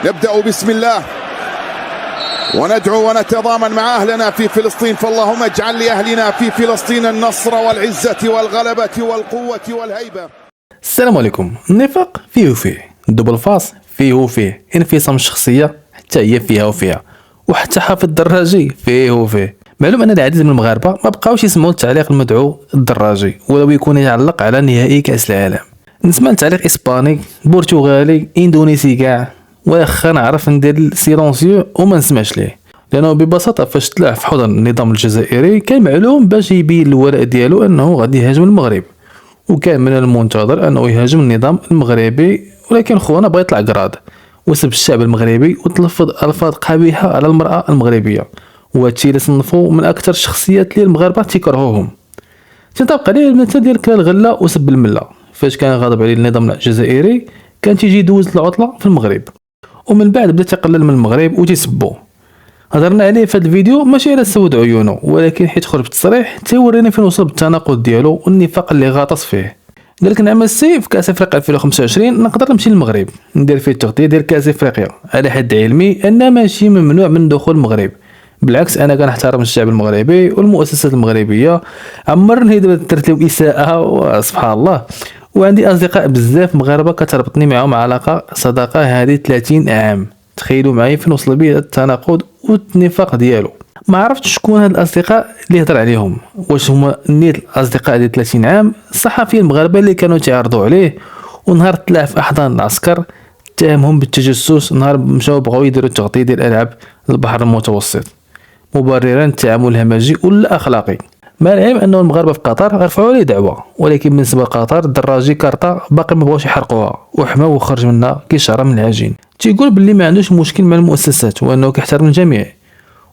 نبدأ بسم الله وندعو ونتضامن مع أهلنا في فلسطين، فاللهم اجعل لأهلنا في فلسطين النصر والعزة والغلبة والقوة والهيبة. السلام عليكم. النفاق فيه وفيه، الدبل فاس فيه وفيه، انفصام الشخصية حتى هي فيها وفيها، وحتى حافظ الدراجي فيه وفيه. معلوم ان العديد من المغاربه ما بقاوش يسمعوا التعليق المدعو الدراجي ولو يكون يتعلق على نهائي كاس العالم. نسمع التعليق اسباني، برتغالي، اندونيسي كاع، واخا نعرف ندير السيلونسيو وما نسمعش ليه، لانه ببساطه فاش طلع في حضن النظام الجزائري كان معلوم باش يبين الولاء ديالو انه غادي يهاجم المغرب، وكان من المنتظر انه يهاجم النظام المغربي، ولكن خونا بغى يطلع قراد وسب الشعب المغربي وتلفظ الفاظ قبيحه على المراه المغربيه، وهادشي اللي صنفو من اكثر الشخصيات اللي المغاربه تيكرهوهم. تنطبق عليه المثل ديال كلا الغله وسب المله. فاش كان غاضب عليه النظام الجزائري كان تيجي يدوز العطله في المغرب، ومن بعد بدا تيقلل من المغرب وتيسبو. هضرنا عليه في هذا الفيديو ماشي على سود عيونه، ولكن حيت خرج بالتصريح تيورينا فين وصل بالتناقض ديالو والنفاق اللي غاطس فيه. قال لك نعم السي في كاس افريقيا 2025 نقدر نمشي للمغرب ندير فيه التغطيه ديال كاس افريقيا، على حد علمي ان ماشي ممنوع من دخول المغرب، بالعكس انا كنحترم الشعب المغربي والمؤسسات المغربيه، عمرني درت له اساءه وسبحان الله، وعندي اصدقاء بزاف مغاربه كتربطني معهم علاقه صداقه هذه 30 عام. تخيلوا معايا فين وصل بيه التناقض والنفاق ديالو. ما عرفتش شكون هاد الاصدقاء اللي هضر عليهم، واش هما نيت الاصدقاء ديال 30 عام الصحفيين المغاربه اللي كانوا تيعرضوا عليه، ونهار طلع في احضان العسكر اتهمهم بالتجسس، نهار مشاو بغاو يديروا التغطيه ديال العاب البحر المتوسط، مبررا التعامل الهمجي ولا اخلاقي. مع العلم انه المغاربه في قطر رفعوا عليه دعوه، ولكن بالنسبه لقطر الدراجي كارطه باقي ما بغاوش يحرقوها وحماو وخرج منها كيشعر من العجين. تيقول باللي ما عندوش مشكل مع المؤسسات وانه كيحترم الجميع،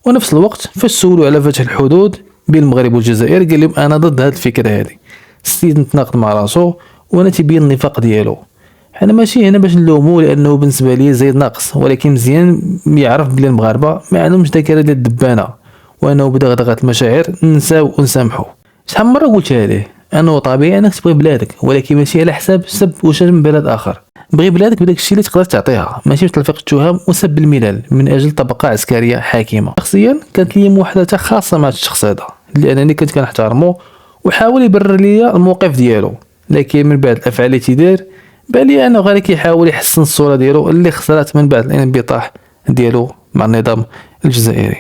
ونفس الوقت فاش سولوا على فتح الحدود بين المغرب والجزائر قال لهم انا ضد هذه الفكره هذه. السيد متناقض مع راسو وانا تيبين النفاق ديالو. حنا ماشي هنا باش نلومو لانه بالنسبه لي زايد ناقص، ولكن مزيان يعرف بلي المغاربه ما عندهمش ذاكره ديال الدبانه، وانه بدغدغه المشاعر ننساو ونسامحوا. شحال من مره قلتها ليه انه طبيعي انك تبغي بلادك، ولكن ماشي على حساب سب وشتم بلاد اخر. بغي بلادك بداك الشيء اللي تقدر تعطيها، ماشي بتلفيق التهم وسب الملل من اجل طبقه عسكريه حاكمه. شخصيا كانت لي محادثه خاصه مع الشخص هذا لانني كنت كنحترمه، وحاول يبرر لي الموقف ديالو، لكن من بعد الافعال اللي تيدير بان لي انه غير كيحاول يحسن الصوره ديالو اللي خسرت من بعد الانبطاح ديالو مع النظام الجزائري.